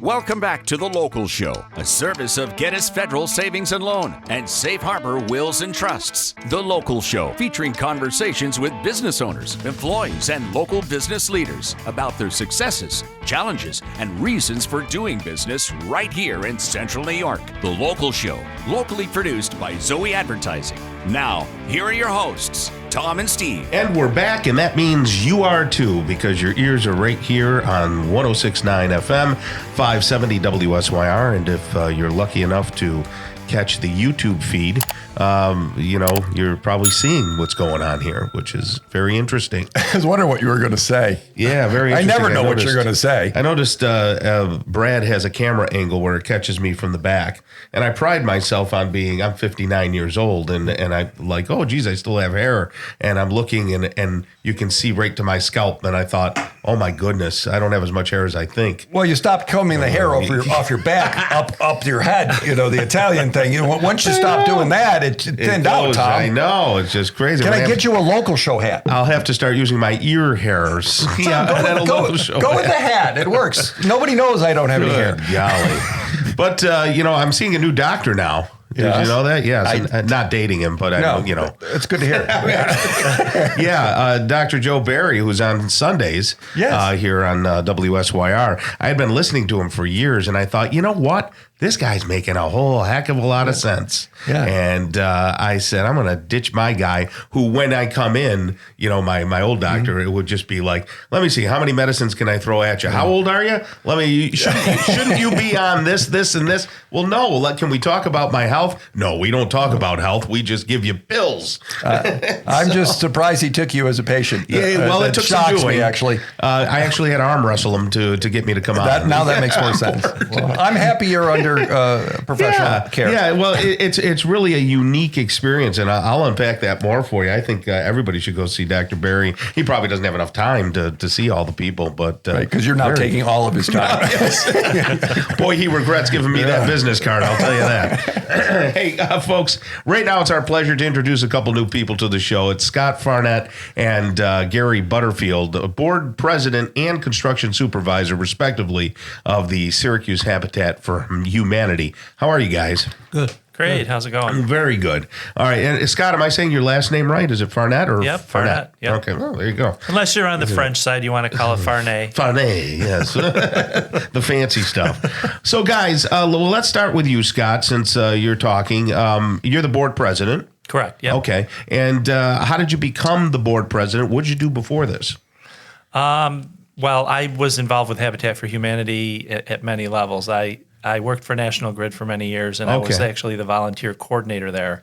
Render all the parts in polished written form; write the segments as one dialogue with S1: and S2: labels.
S1: Welcome back to The Local Show, a service of Gettys Federal Savings and Loan and Safe Harbor Wills and Trusts. The Local Show, featuring conversations with business owners, employees, and local business leaders about their successes, challenges, and reasons for doing business right here in Central New York. The Local Show, locally produced by Zoey Advertising. Now, here are your hosts, Tom and Steve.
S2: And we're back, and that means you are too, because your ears are right here on 106.9 FM, 570 WSYR. And if you're lucky enough to catch the YouTube feed, you're probably seeing what's going on here, which is very interesting.
S3: I was wondering what you were going to say.
S2: Yeah, very interesting.
S3: I never know what you're going to say.
S2: I noticed Brad has a camera angle where it catches me from the back, and I pride myself on I'm 59 years old, and I like, oh, geez, I still have hair, and I'm looking, and you can see right to my scalp, and I thought, oh, my goodness, I don't have as much hair as I think.
S3: Well, you stopped combing the hair off your back, up your head, the Italian thing. Once you stop doing that, it thinned out, Tom.
S2: I know. It's just crazy.
S3: Can I get you a Local Show hat?
S2: I'll have to start using my ear hairs.
S3: Go with the hat. It works. Nobody knows I don't have any hair.
S2: Golly. But, I'm seeing a new doctor now. Did you know that? Yes. I'm not dating him, but
S3: It's good to hear.
S2: Yeah. Dr. Joe Barry, who's on Sundays here on WSYR. I had been listening to him for years, and I thought, you know what? This guy's making a whole heck of a lot of sense.
S3: Yeah.
S2: And I said, I'm going to ditch my guy who, when I come in, my old doctor, it would just be like, let me see, how many medicines can I throw at you? How old are you? Shouldn't you be on this, and this? Well, no. Can we talk about my health? No, we don't talk about health. We just give you pills.
S3: I'm just surprised he took you as a patient.
S2: It took some doing.
S3: Me, actually.
S2: I actually had to arm wrestle him to get me to come out.
S3: Now that makes more sense. Well, I'm happy you're under professional care.
S2: Yeah, well, it's really a unique experience, and I'll unpack that more for you. I think everybody should go see Dr. Barry. He probably doesn't have enough time to see all the people, but
S3: because you're not taking all of his time.
S2: Boy, he regrets giving me that business card. I'll tell you that. Hey, folks, right now it's our pleasure to introduce a couple new people to the show. It's Scott Farnett and Gary Butterfield, board president and construction supervisor, respectively, of the Syracuse Habitat for Humanity. How are you guys?
S4: Good. Great. How's it going?
S2: Very good. All right. And Scott, am I saying your last name right? Is it Farnett or
S4: Yep, Farnett. Yep.
S2: Okay. Well, there you go.
S4: Unless you're on the French side, you want to call it Farnett.
S2: Farnett, yes. The fancy stuff. So, guys, let's start with you, Scott, since you're talking. You're the board president.
S4: Correct. Yep.
S2: Okay. And how did you become the board president? What did you do before this?
S4: Well, I was involved with Habitat for Humanity at many levels. I worked for National Grid for many years, and I was actually the volunteer coordinator there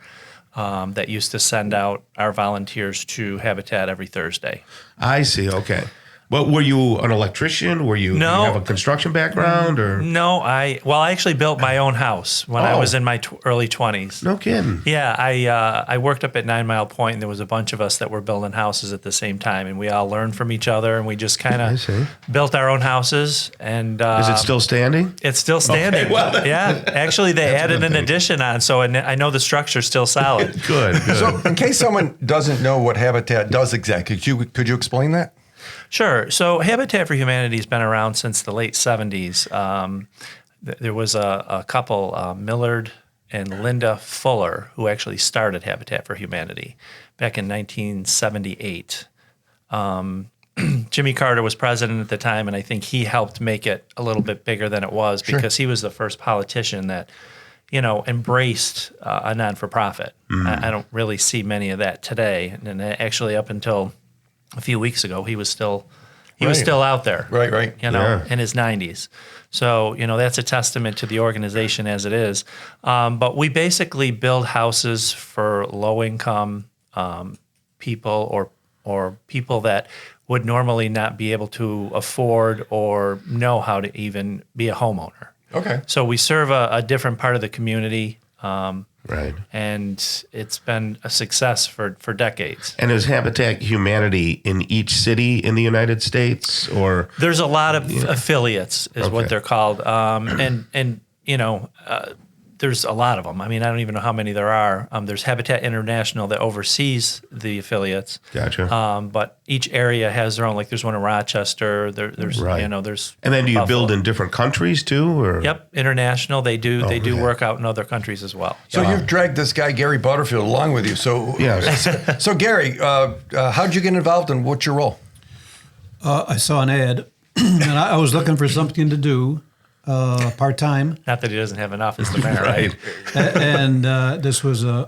S4: that used to send out our volunteers to Habitat every Thursday.
S2: I see. Okay. But were you an electrician?
S4: No.
S2: Do you have a construction background? Or
S4: no, I actually built my own house when I was in my early 20s.
S2: No kidding.
S4: Yeah, I worked up at 9 Mile Point, and there was a bunch of us that were building houses at the same time, and we all learned from each other, and we just kind of built our own houses. And
S2: is it still standing?
S4: It's still standing. Okay, well, yeah, actually, they added an addition on, so I know the structure's still solid.
S2: Good.
S3: So, in case someone doesn't know what Habitat does exactly, could you explain that?
S4: Sure. So Habitat for Humanity has been around since the late 70s. There was a couple, Millard and Linda Fuller, who actually started Habitat for Humanity back in 1978. Jimmy Carter was president at the time, and I think he helped make it a little bit bigger than it was because he was the first politician that, embraced a non-for-profit. I don't really see many of that today. And actually up until a few weeks ago, he was still out there.
S3: Right.
S4: In his 90s. So, that's a testament to the organization as it is. But we basically build houses for low-income people or people that would normally not be able to afford or know how to even be a homeowner.
S3: Okay.
S4: So we serve a different part of the community.
S2: Right.
S4: And it's been a success for decades.
S2: And is Habitat Humanity in each city in the United States, or?
S4: There's a lot of affiliates is what they're called. there's a lot of them. I mean, I don't even know how many there are. There's Habitat International that oversees the affiliates.
S2: Gotcha.
S4: But each area has their own. Like there's one in Rochester. There's there's.
S2: And then do you
S4: Buffalo.
S2: build in different countries too, or?
S4: Yep, international. They do
S2: okay.
S4: work out in other countries as well.
S3: So you've dragged this guy Gary Butterfield along with you. So so Gary, how'd you get involved and what's your role?
S5: I saw an ad, and I was looking for something to do. Part-time.
S4: Not that he doesn't have an office to mayor, right?
S5: And this was I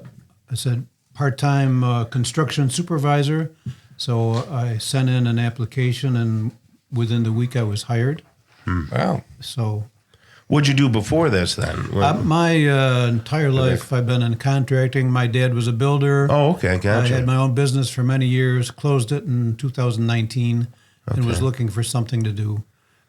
S5: said, part-time construction supervisor. So I sent in an application, and within the week I was hired.
S3: Wow.
S5: So
S2: What'd you do before this then?
S5: my entire life I've been in contracting. My dad was a builder.
S2: Oh, okay, gotcha.
S5: I had my own business for many years, closed it in 2019, and was looking for something to do.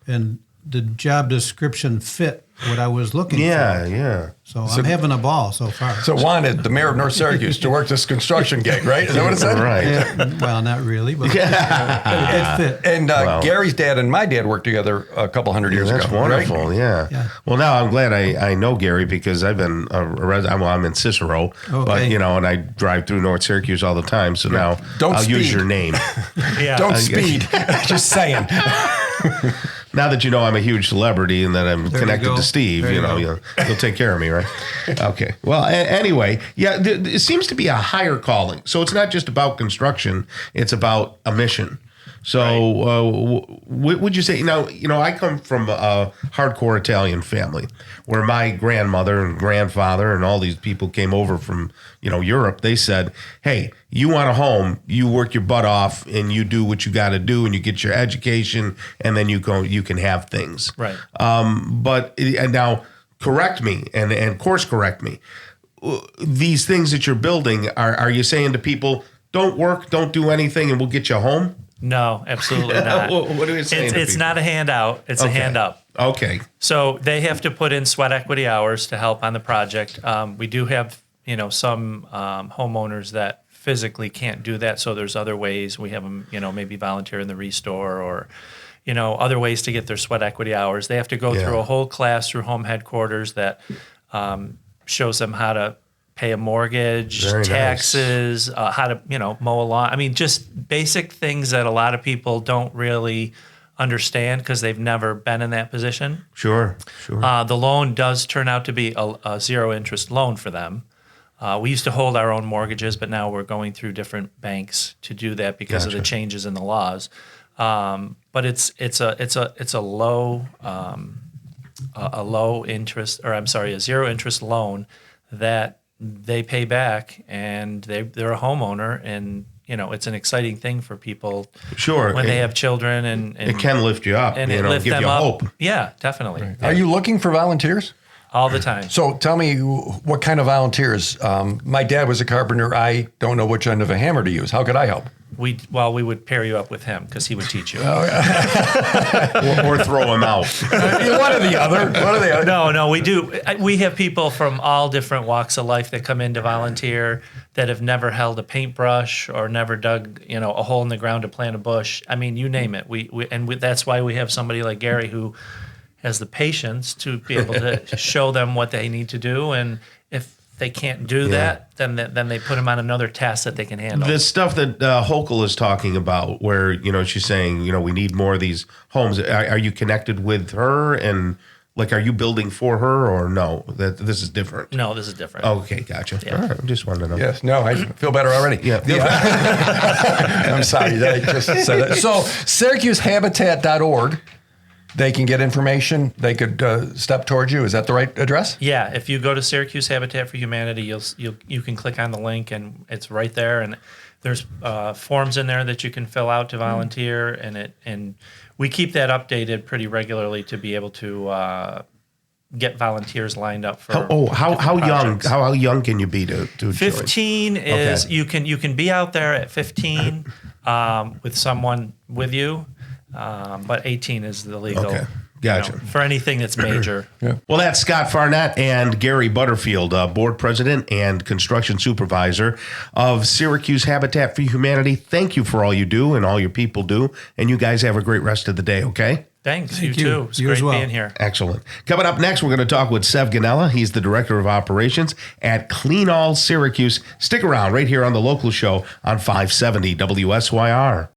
S5: And the job description fit what I was looking for.
S2: Yeah.
S5: So I'm having a ball so far.
S3: So wanted the mayor of North Syracuse to work this construction gig, right? Is that what it said?
S2: Right.
S5: Yeah, well, not really, but it fit.
S3: And Gary's dad and my dad worked together a couple hundred years
S2: That's
S3: ago.
S2: wonderful,
S3: Right?
S2: yeah. Well, now I'm glad I know Gary because I've been a resident. Well, I'm in Cicero, but and I drive through North Syracuse all the time. So now
S3: Don't
S2: I'll use
S3: speed.
S2: your name.
S4: Yeah.
S3: Don't speed. Just saying.
S2: Now that you know I'm a huge celebrity and that I'm
S5: There you
S2: connected
S5: go.
S2: to Steve,
S5: There you go.
S2: you'll take care of me, right? Okay. Well, anyway, it seems to be a higher calling. So it's not just about construction; it's about a mission. So, would you say now? I come from a hardcore Italian family, where my grandmother and grandfather and all these people came over from Europe. They said, "Hey, you want a home? You work your butt off and you do what you got to do, and you get your education, and then you can have things."
S4: Right.
S2: And now, correct me and course correct me. These things that you're building, are you saying to people, "Don't work, don't do anything, and we'll get you a home"?
S4: No, absolutely not.
S2: What are you saying?
S4: It's not a handout. It's a hand up.
S2: Okay.
S4: So they have to put in sweat equity hours to help on the project. We do have, some homeowners that physically can't do that. So there's other ways. We have them, maybe volunteer in the restore or, other ways to get their sweat equity hours. They have to go through a whole class through home headquarters that shows them how to pay a mortgage,
S2: Very
S4: taxes, how to, mow a lawn. I mean, just basic things that a lot of people don't really understand because they've never been in that position.
S2: Sure.
S4: The loan does turn out to be a zero interest loan for them. We used to hold our own mortgages, but now we're going through different banks to do that because of the changes in the laws. But it's a low interest, or I'm sorry, a zero interest loan that they pay back, and they're a homeowner, and it's an exciting thing for people.
S2: Sure.
S4: When they have children, and
S2: it can lift you up,
S4: and
S2: give
S4: them
S2: you
S4: up.
S2: hope.
S4: Yeah, definitely. Right.
S3: Are you looking for volunteers?
S4: All the time.
S3: So tell me what kind of volunteers. My dad was a carpenter. I don't know which end of a hammer to use. How could I help?
S4: We would pair you up with him because he would teach you.
S2: or throw him out.
S3: One or the other.
S4: No, we do. We have people from all different walks of life that come in to volunteer that have never held a paintbrush or never dug, a hole in the ground to plant a bush. I mean, you name it. That's why we have somebody like Gary who has the patience to be able to show them what they need to do, and if they can't do that, then they put them on another task that they can handle.
S2: The stuff that Hochul is talking about, where she's saying, we need more of these homes. Are you connected with her, and are you building for her, or no? That this is different.
S4: No, this is different.
S2: Okay, gotcha.
S4: Yeah.
S2: All right, I just wanted to know.
S3: Yes, no, I feel better already.
S2: Yeah.
S3: I'm sorry that I just said that. So SyracuseHabitat.org. They can get information. They could step towards you. Is that the right address?
S4: Yeah. If you go to Syracuse Habitat for Humanity, you can click on the link, and it's right there. And there's forms in there that you can fill out to volunteer, and we keep that updated pretty regularly to be able to get volunteers lined up for.
S2: How young can you be to
S4: 15
S2: join?
S4: is
S2: Okay.
S4: you can be out there at 15 with someone with you. But 18 is the legal.
S2: Okay. Gotcha.
S4: For anything that's major.
S3: Yeah.
S2: Well, that's Scott Farnett and Gary Butterfield, board president and construction supervisor of Syracuse Habitat for Humanity. Thank you for all you do and all your people do. And you guys have a great rest of the day, okay?
S4: Thanks.
S5: Thank
S4: You
S5: you.
S4: too. It's
S5: You
S4: great
S5: as well.
S4: being here.
S2: Excellent. Coming up next, we're going to talk with Sev Ganella. He's the Director of Operations at Celan-All Syracuse. Stick around right here on The Local Show on 570 WSYR.